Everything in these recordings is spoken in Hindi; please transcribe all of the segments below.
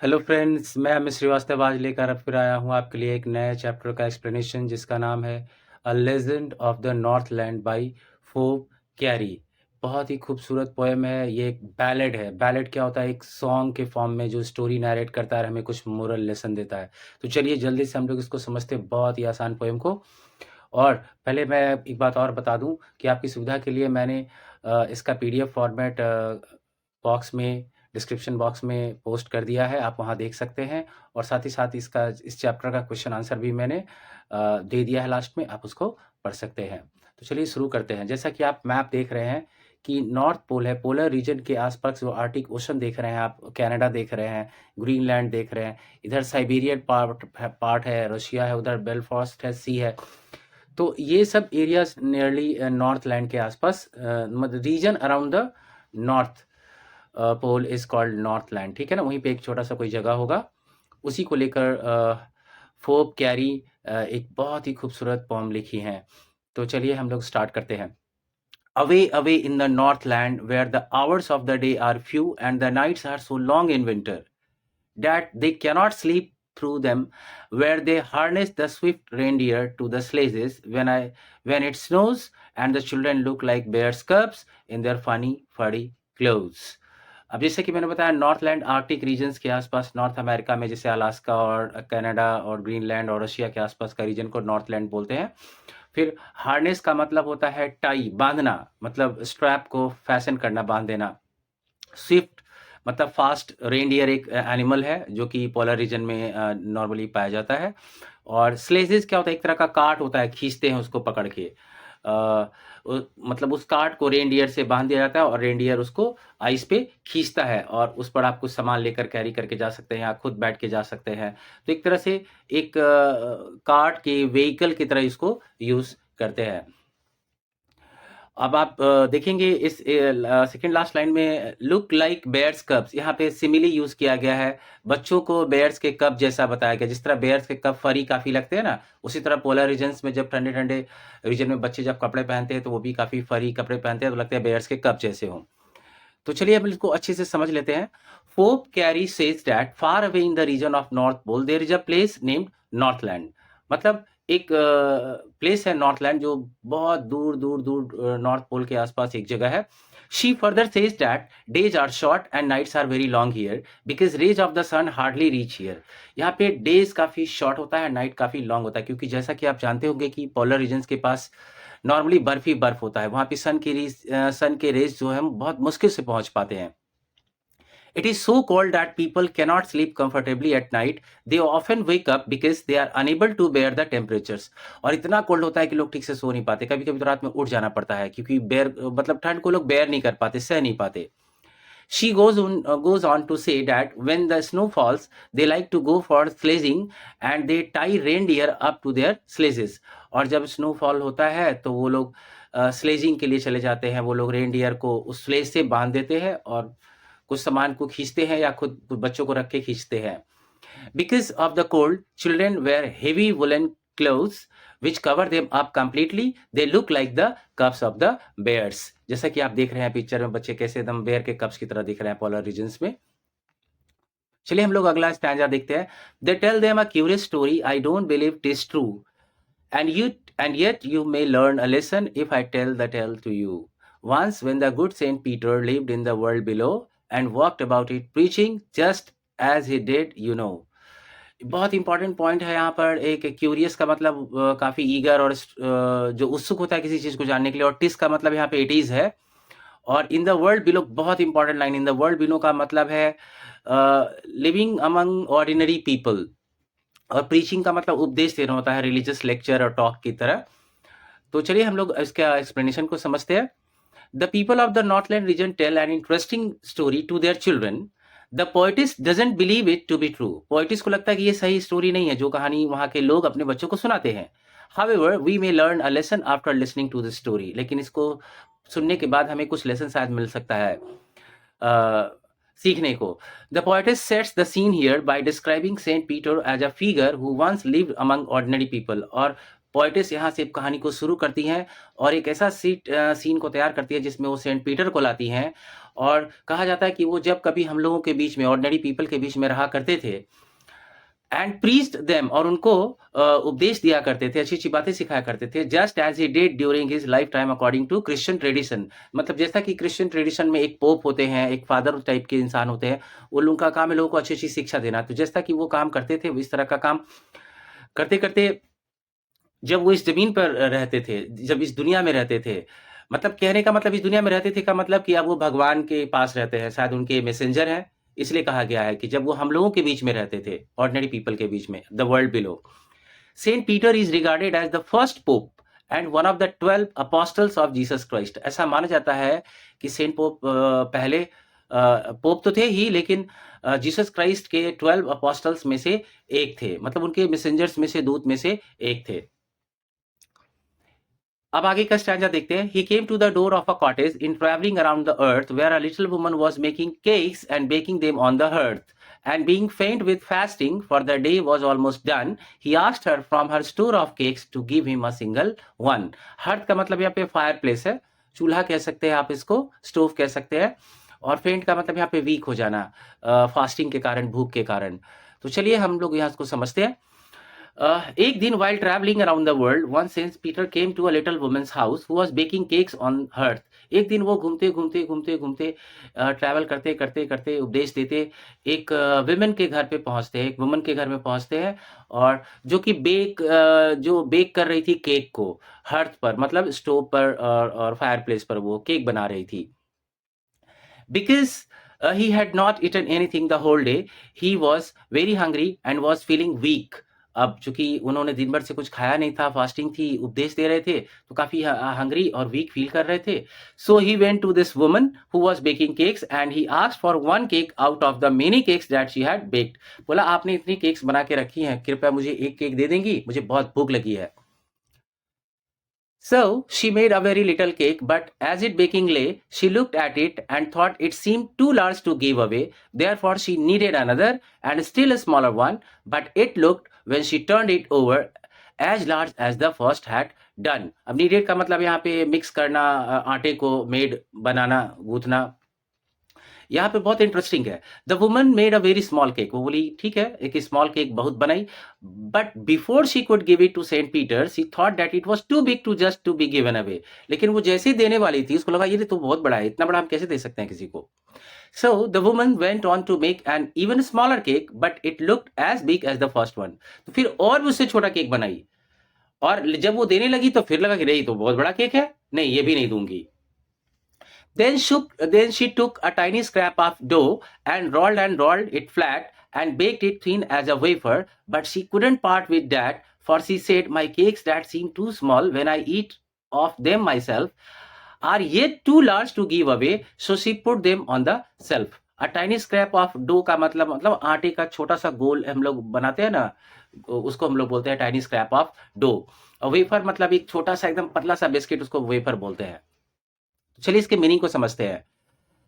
हेलो फ्रेंड्स, मैं अमित श्रीवास्तव आज लेकर अब फिर आया हूँ आपके लिए एक नए चैप्टर का एक्सप्लेनेशन जिसका नाम है a legend of the Northland by Phoebe Cary. बहुत ही खूबसूरत पोएम है। ये एक बैलेड है। बैलेड क्या होता है? एक सॉन्ग के फॉर्म में जो स्टोरी नरेट करता है, हमें कुछ मोरल लेसन देता है। तो चलिए जल्दी से हम लोग इसको समझते हैं, बहुत ही आसान पोएम को। और पहले मैं एक बात और बता दूं कि आपकी सुविधा के लिए मैंने इसका पीडीएफ फॉर्मेट बॉक्स में, डिस्क्रिप्शन बॉक्स में पोस्ट कर दिया है। आप वहां देख सकते हैं। और साथ ही साथ इस चैप्टर का क्वेश्चन आंसर भी मैंने दे दिया है लास्ट में, आप उसको पढ़ सकते हैं। तो चलिए शुरू करते हैं। जैसा कि आप मैप देख रहे हैं कि नॉर्थ पोल है, पोलर रीजन के आसपास जो आर्टिक ओशन देख रहे हैं, आप कनाडा देख रहे हैं, ग्रीनलैंड देख रहे हैं, इधर साइबेरियन पार्ट है, रशिया है, उधर बेलफास्ट है, सी है। तो ये सब एरियाज नियरली नॉर्थ लैंड के आसपास, मतलब region around the North Pole is called North Land. ठीक है ना? वहीं पे एक छोटा सा कोई जगह होगा, उसी को लेकर फोब कैरी एक बहुत ही खूबसूरत पोम लिखी है। तो चलिए हम लोग स्टार्ट करते हैं। Away, away in the Northland, where the hours of the day are few and the nights are so long in winter that they cannot sleep through them, where they harness the swift reindeer to the sledges when it snows and the children look like bears cubs in their funny furry clothes. अब जैसे कि मैंने बताया, नॉर्थलैंड आर्कटिक रीजन्स के आसपास, नॉर्थ अमेरिका में जैसे अलास्का और कनाडा और ग्रीनलैंड और रशिया के आसपास का रीजन को नॉर्थलैंड बोलते हैं। फिर हार्नेस का मतलब होता है टाई, बांधना, मतलब स्ट्रैप को फैशन करना, बांध देना। स्विफ्ट मतलब फास्ट। रेनडियर एक एनिमल है जो कि पोलर रीजन में नॉर्मली पाया जाता है। और स्लेजेस क्या होता है? एक तरह का कार्ट होता है, खींचते हैं उसको पकड़ के। मतलब उस कार्ट को रेनडियर से बांध दिया जाता है और रेनडियर उसको आइस पे खींचता है, और उस पर आप कुछ सामान लेकर कैरी करके जा सकते हैं या खुद बैठ के जा सकते हैं। तो एक तरह से एक कार्ट के व्हीकल की तरह इसको यूज करते हैं। अब आप देखेंगे इस सेकंड लास्ट लाइन में लुक लाइक बेयर्स कब्स, यहाँ पे सिमिली यूज किया गया है। बच्चों को बेयर्स के कप जैसा बताया गया। जिस तरह बेयर्स के कप फरी काफी लगते हैं ना, उसी तरह पोलर रीजन्स में जब ठंडे ठंडे रीजन में बच्चे जब कपड़े पहनते हैं तो वो भी काफी फरी कपड़े पहनते हैं, तो लगता है बेयर्स के कप जैसे हों। तो चलिए अब इसको अच्छे से समझ लेते हैं। Phoebe Cary says that far away in the region of north pole there is a place named Northland. मतलब एक प्लेस है नॉर्थलैंड जो बहुत दूर दूर दूर नॉर्थ पोल के आसपास एक जगह है। She further says that days are short and nights are very long here because rays of the sun hardly reach here. यहाँ पे डेज काफी शॉर्ट होता है, नाइट काफी लॉन्ग होता है, क्योंकि जैसा कि आप जानते होंगे कि पोलर रीजन के पास नॉर्मली बर्फ ही बर्फ होता है। वहां पे सन के रेज जो है हम बहुत मुश्किल से पहुंच पाते हैं। It is so cold that people cannot sleep comfortably at night. They often wake up because they are unable to bear the temperatures. और इतना कोल्ड होता है कि लोग ठीक से सो नहीं पाते। कभी कभी तो रात में उठ जाना पड़ता है, क्योंकि बेयर मतलब ठंड को लोग बेयर नहीं कर पाते, सह नहीं पाते। She goes on to say that when the snow falls, they like to go for sledging and they tie reindeer up to their sledges. और जब स्नोफॉल होता है तो वो लोग स्लेजिंग के लिए चले जाते हैं। वो लोग रेनडियर को उस स्लेज से बांध देते हैं और कुछ सामान को खींचते हैं या खुद बच्चों को रख के खींचते हैं। Because of the cold, children wear heavy woolen clothes which cover them up completely. They look like the cubs of the bears. जैसा कि आप देख रहे हैं पिक्चर में, बच्चे कैसे एकदम बेयर के कब्स की तरह दिख रहे हैं पोलर रीजन्स में। चलिए हम लोग अगला स्टैंजा देखते हैं। They tell them a curious story. I don't believe it is true. And yet you may learn a lesson if I tell the tale to you. Once when the good Saint Peter lived in the world below and walked about it preaching just as he did, you know. बहुत इंपॉर्टेंट पॉइंट है यहाँ पर। एक क्यूरियस का मतलब काफी ईगर और जो उत्सुक होता है किसी चीज को जानने के लिए, और टिस का मतलब यहाँ पे इट इज है। और इन द वर्ल्ड बिलो, बहुत important line, in the world below का मतलब है लिविंग अमंग ऑर्डिनरी पीपल। और प्रीचिंग का मतलब उपदेश देना होता है, रिलीजियस लेक्चर और टॉक की तरह। तो चलिए हम लोग इसका एक्सप्लेनेशन को समझते हैं। The people of the Northland region tell an interesting story to their children. The poetist doesn't believe it to be true. Poetist को लगता है कि ये सही स्टोरी नहीं है जो कहानी वहां के लोग अपने बच्चों को सुनाते हैं। However we may learn a lesson after listening to the story. लेकिन इसको सुनने के बाद हमें कुछ लेसन शायद मिल सकता है सीखने को। The poetist sets the scene here by describing Saint Peter as a figure who once lived among ordinary people. और पोएटिस्ट यहाँ से कहानी को शुरू करती हैं और एक ऐसा सीन को तैयार करती है जिसमें वो सेंट पीटर को लाती हैं। और कहा जाता है कि वो जब कभी हम लोगों के बीच में, ऑर्डिनरी पीपल के बीच में रहा करते थे, एंड प्रीच्ड देम, और उनको उपदेश दिया करते थे, अच्छी अच्छी बातें सिखाया करते थे, just as he did during his lifetime according to Christian tradition. मतलब जैसा कि क्रिश्चियन ट्रेडिशन में एक पोप होते हैं, एक फादर टाइप के इंसान होते हैं, वो लोगों का काम है लोगों को अच्छी अच्छी शिक्षा देना। तो जैसा कि वो काम करते थे, वो इस तरह का काम करते करते जब वो इस जमीन पर रहते थे, जब इस दुनिया में रहते थे, मतलब कहने का मतलब इस दुनिया में रहते थे का मतलब कि अब वो भगवान के पास रहते हैं, शायद उनके मैसेंजर हैं, इसलिए कहा गया है कि जब वो हम लोगों के बीच में रहते थे, ऑर्डिनरी पीपल के बीच में, the world below. Saint Peter is regarded as the first pope and one of the 12 apostles of Jesus Christ. ऐसा माना जाता है कि सेंट पोप पहले पोप तो थे ही, लेकिन जीसस क्राइस्ट के 12 अपोस्टल्स में से एक थे, मतलब उनके मैसेंजर्स में से, दूत में से एक थे। अब आगे का स्टैंजा देखते हैं। He came to the door of a cottage in traveling around the earth, where a little woman was making cakes and baking them on the hearth. And being faint with fasting, for the day was almost done, he asked her from her store of cakes to give him a single one. Hearth का मतलब यहाँ पे फायर प्लेस है, चूल्हा कह सकते हैं आप इसको, स्टोव कह सकते हैं। और फेंट का मतलब यहाँ पे वीक हो जाना, फास्टिंग के कारण, भूख के कारण। तो चलिए हम लोग यहाँ इसको समझते हैं। एक दिन while traveling around the world, one Saint Peter came to a little woman's house who was baking cakes on hearth. एक दिन वो घूमते घूमते घूमते घूमते ट्रैवल करते करते करते उपदेश देते एक विमेन के घर पे पहुंचते हैं, एक वुमन के घर में पहुंचते हैं, और जो कि जो बेक कर रही थी केक को हर्थ पर, मतलब स्टोव पर और फायर प्लेस पर वो केक बना रही थी। Because he had not eaten anything the whole day, he was very hungry and was feeling weak. अब चूंकि उन्होंने दिन भर से कुछ खाया नहीं था, फास्टिंग थी, उपदेश दे रहे थे, तो काफी हंग्री और वीक फील कर रहे थे। So he went to this woman who was baking cakes and he asked for one cake out of the many cakes that she had baked. बोला आपने इतनी केक्स बना के रखी हैं, कृपया मुझे एक केक दे देंगी, मुझे बहुत भूख लगी है। So she made a very little cake, but as it baking lay, she looked at it and thought it seemed too large to give away. Therefore, she needed another and still a smaller one, but it looked, when she turned it over, as large as the first had done. अब needed का मतलब यहाँ पे मिक्स करना, आटे को, मेड बनाना, गूंथना। यहाँ पे बहुत इंटरेस्टिंग है। The woman made a very small cake, वो बोली ठीक है, एक स्मॉल केक बहुत बनाई, but before she could give it to Saint Peter she thought that it was too big to just to be given away. लेकिन वो जैसे ही देने वाली थी, उसको लगा ये तो बहुत बड़ा है, इतना बड़ा हम कैसे दे सकते हैं किसी को। So the woman went on to make an even smaller cake, but it looked as big as the first one. तो फिर और भी उससे छोटा केक बनाई, और जब वो देने लगी तो फिर लगा कि नहीं तो बहुत बड़ा केक है, नहीं ये भी नहीं दूंगी। Then she took a tiny scrap of dough and rolled it flat and baked it thin as a wafer, but she couldn't part with that, for she said, my cakes that seem too small when I eat of them myself are yet too large to give away, so she put them on the shelf. A tiny scrap of dough का मतलब आटे का छोटा सा गोल हम लोग बनाते हैं ना, उसको हम लोग बोलते हैं tiny scrap of dough. Wafer मतलब एक छोटा सा एकदम पतला सा बिस्किट, उसको वेफर बोलते हैं। चलिए इसके मीनिंग को समझते हैं।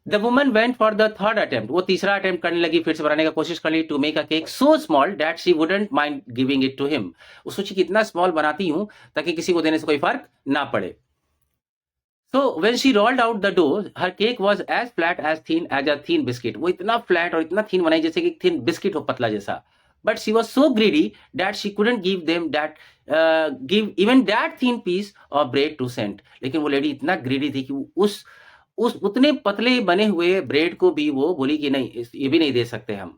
The woman went for the third attempt, वो तीसरा अटेम्प्ट करने लगी, फिर से बनाने का कोशिश कर ली, to make a cake so small that she wouldn't mind giving it to him. वो सोची कितना स्मॉल बनाती हूं ताकि किसी को देने से कोई फर्क ना पड़े। So when she rolled out the dough, her cake was as flat as a thin biscuit. वो इतना फ्लैट और इतना थीन बनाई जैसे कि थिन बिस्किट हो, पतला जैसा। But she was so greedy that she couldn't give even that thin piece of bread to Saint. लेकिन वो लेडी इतना ग्रीडी थी कि उस उतने पतले बने हुए ब्रेड को भी वो बोली कि नहीं, ये भी नहीं दे सकते हम।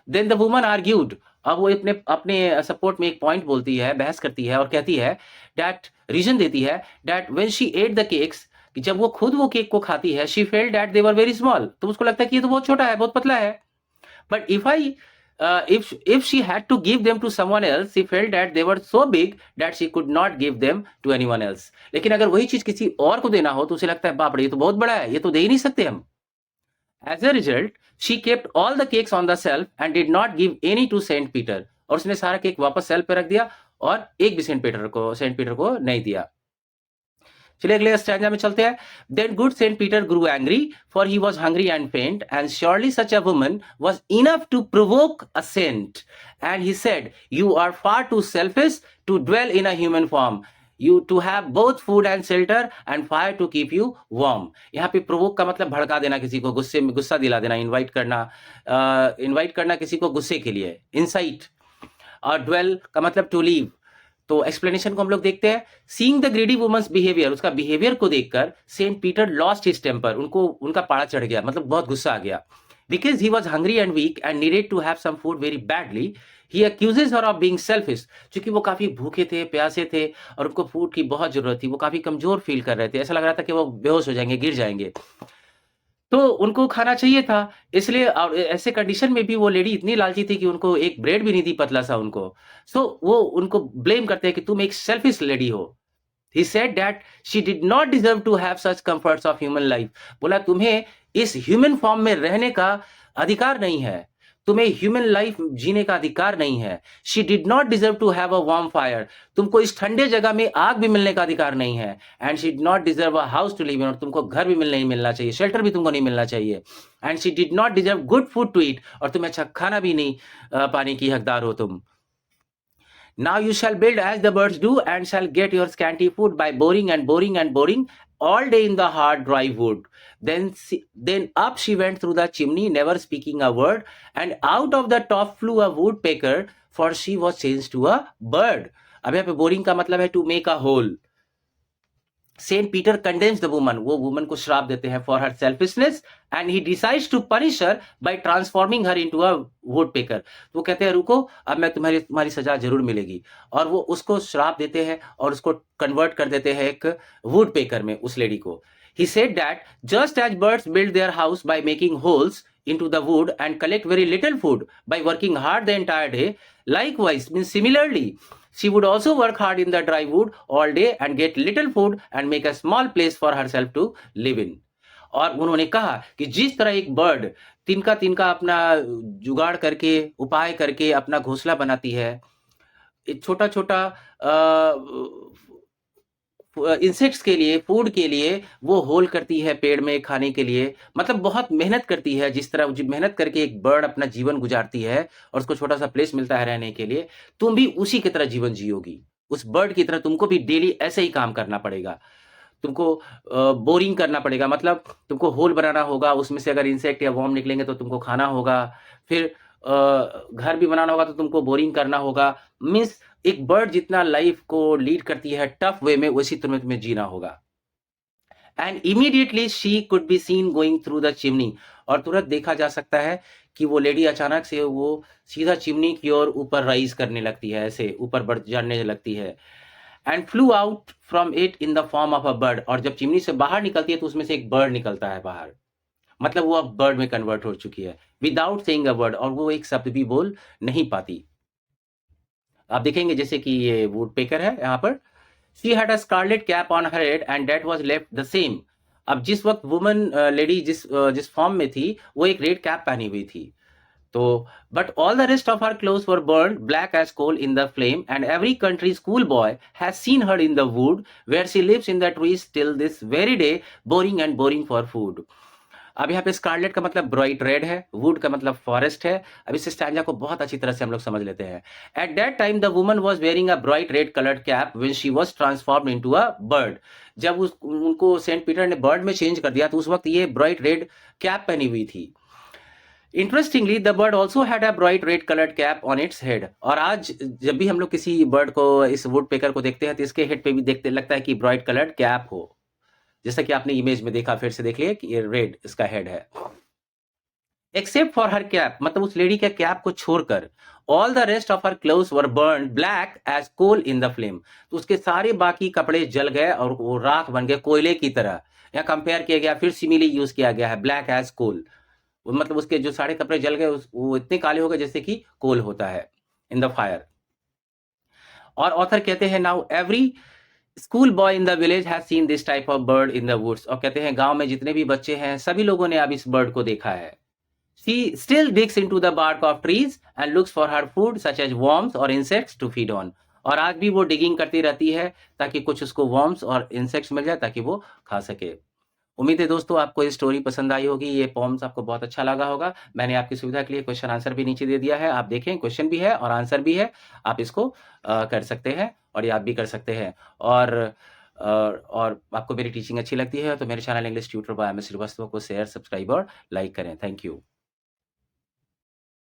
देन द वुमन आर्ग्यूड, अब वो अपने सपोर्ट में एक पॉइंट बोलती है, बहस करती है और कहती है, दैट रीजन देती है, that when she at the cakes, कि जब वो खुद वो केक को खाती है, she felt that they were very small, तो उसको लगता है कि ये तो बहुत छोटा है, बहुत पतला है। But if she had to give them to someone else, she felt that they were so big that she could not give them to anyone else. लेकिन अगर वही चीज किसी और को देना हो तो उसे लगता है बाप रे ये तो बहुत बड़ा है, ये तो दे ही नहीं सकते हम। As a result, she kept all the cakes on the shelf and did not give any to Saint Peter. और उसने सारा केक वापस शेल्फ पे रख दिया और एक भी सेंट पीटर को नहीं दिया। चलिए अगले स्टैंजा में चलते हैं। Then good Saint Peter grew angry, for he was hungry and faint, and surely such a woman was enough to provoke a saint. And he said, you are far too selfish to dwell in a human form. You too have both food and shelter and fire to keep you warm. यहाँ पे प्रोवोक का मतलब भड़का देना, किसी को गुस्से में गुस्सा दिला देना, इनवाइट करना किसी को गुस्से के लिए, इंसाइट। और ड्वेल का मतलब टू लीव। तो एक्सप्लेनेशन को हम लोग देखते हैं। Seeing the greedy woman's behaviour, उसका बिहेवियर को देखकर Saint Peter lost his temper, उनका पारा चढ़ गया, मतलब बहुत गुस्सा आ गया। Because he was hungry and weak and needed to have some food very badly, he accuses her of being selfish. क्योंकि वो काफी भूखे थे, प्यासे थे और उनको फूड की बहुत जरूरत थी, वो काफी कमजोर फील कर रहे थे, ऐसा लग रहा था कि वो बेहोश हो जाएंगे, गिर जाएंगे। तो उनको खाना चाहिए था, इसलिए और ऐसे कंडीशन में भी वो लेडी इतनी लालची थी कि उनको एक ब्रेड भी नहीं दी, पतला सा उनको। सो वो उनको ब्लेम करते हैं कि तुम एक सेल्फिश लेडी हो। He said that she did not deserve to have such comforts of human life. बोला तुम्हें इस ह्यूमन फॉर्म में रहने का अधिकार नहीं है, तुम्हें ह्यूमन लाइफ जीने का अधिकार नहीं है। She did not deserve to have a warm fire. तुमको इस ठंडे जगह में आग भी मिलने का अधिकार नहीं है। And she did not deserve a house to live in. और तुमको घर भी नहीं मिलना चाहिए, शेल्टर भी तुमको नहीं मिलना चाहिए। And she did not deserve good food to eat. और तुम्हें अच्छा खाना भी नहीं पाने की हकदार हो तुम। Now you shall build as the birds do, and shall get your scanty food by boring and boring and boring all day in the hard dry wood. Then up she went through the chimney, never speaking a word, and out of the top flew a woodpecker, for she was changed to a bird. अब यहाँ पे बोरिंग का मतलब है to make a hole. Saint Peter condemns the woman, वो वुमन को श्राप देते हैं for her selfishness, and he decides to punish her by transforming her into a woodpecker. वो कहते हैं रुको, अब मैं तुम्हारी सजा जरूर मिलेगी, और वो उसको श्राप देते हैं और उसको कन्वर्ट कर देते हैं एक वुडपेकर में, उस लेडी को। He said that just as birds build their house by making holes into the wood and collect very little food by working hard the entire day, likewise, means similarly, she would also work hard in the dry wood all day and get little food and make a small place for herself to live in. और उन्होंने कहा कि जिस तरह एक बर्ड तिनका तिनका अपना जुगाड़ करके, उपाय करके अपना घोंसला बनाती है, एक छोटा छोटा इंसेक्ट्स के लिए, फूड के लिए वो होल करती है पेड़ में खाने के लिए, मतलब बहुत मेहनत करती है। जिस तरह मेहनत करके एक बर्ड अपना जीवन गुजारती है और उसको छोटा सा प्लेस मिलता है रहने के लिए, तुम भी उसी की तरह जीवन जियोगी, उस बर्ड की तरह तुमको भी डेली ऐसे ही काम करना पड़ेगा। तुमको बोरिंग करना पड़ेगा, मतलब तुमको होल बनाना होगा, उसमें से अगर इंसेक्ट या वॉर्म निकलेंगे तो तुमको खाना होगा, फिर घर भी बनाना होगा तो तुमको बोरिंग करना होगा। मीन्स एक बर्ड जितना लाइफ को लीड करती है टफ वे में, वैसी तुम्हें जीना होगा। And immediately she could be seen going through the chimney, और तुरंत देखा जा सकता है कि वो लेडी अचानक से वो सीधा चिमनी की ओर ऊपर राइज करने लगती है, ऐसे ऊपर बढ़ जाने लगती है। And flu out from it in the form of a bird, और जब चिमनी से बाहर निकलती है तो उसमें से एक बर्ड निकलता है बाहर, मतलब वो अब बर्ड में कन्वर्ट हो चुकी है विदाउट सेइंग अ वर्ड, और वो एक शब्द भी बोल नहीं पाती। आप देखेंगे जैसे कि ये वुडपेकर है यहाँ पर, she had a scarlet cap on her head and that was left the same. अब जिस वक्त वुमन लेडी जिस फॉर्म में थी, वो एक रेड कैप पहनी हुई थी। तो but all the rest of her clothes were burned black as coal in the flame, and every country school boy has seen her in the wood where she lives in the trees till this very day, boring and boring for food. अब यहाँ पे स्कारलेट का मतलब ब्राइट रेड है, वुड का मतलब फॉरेस्ट है। अब इस स्टैंजा को बहुत अच्छी तरह से हम लोग समझ लेते हैं। At that time the woman was wearing a bright red coloured cap when she was transformed into a bird. जब उनको सेंट पीटर ने बर्ड में चेंज कर दिया तो उस वक्त ये ब्राइट रेड कैप पहनी हुई थी। Interestingly the bird also had a bright red coloured cap on its head. और आज जब भी हम लोग किसी बर्ड को, इस वुड पेकर को देखते हैं तो इसके हेड पे भी देखते लगता है कि ब्राइट कलर्ड कैप हो, जैसा कि आपने इमेज में देखा, फिर से देख लिया कि ये रेड इसका हेड है। एक्सेप्ट फॉर हर कैप, मतलब उस लेडी के कैप को छोड़कर, all the rest of her clothes were burned black as coal in the flame. तो उसके सारे बाकी कपड़े जल गए और वो राख बन गए कोयले की तरह। यहाँ कंपेयर किया गया, फिर सिमिली यूज किया गया है, ब्लैक एज कोल, मतलब उसके जो सारे कपड़े जल गए वो इतने काले हो गए जैसे कि कोल होता है इन द फायर। और ऑथर कहते हैं now every school boy in the village has seen this type of bird in the woods. और कहते हैं गांव में जितने भी बच्चे हैं सभी लोगों ने अब इस बर्ड को देखा है। She still digs into the bark of trees and looks for her food such as worms और इंसेक्ट्स टू फीड ऑन। और आज भी वो डिगिंग करती रहती है ताकि कुछ उसको वर्म्स और इंसेक्ट्स मिल जाए ताकि वो खा सके। उम्मीद है दोस्तों आपको ये स्टोरी पसंद आई होगी, ये पोम्स आपको बहुत अच्छा लगा होगा। मैंने आपकी सुविधा के लिए क्वेश्चन आंसर भी नीचे दे दिया है, आप देखें क्वेश्चन भी है और आंसर भी है, आप इसको कर सकते हैं और याद भी कर सकते हैं। और आपको मेरी टीचिंग अच्छी लगती है तो मेरे channel English tutor by M S Srivastava को शेयर, सब्सक्राइब और लाइक करें। Thank you.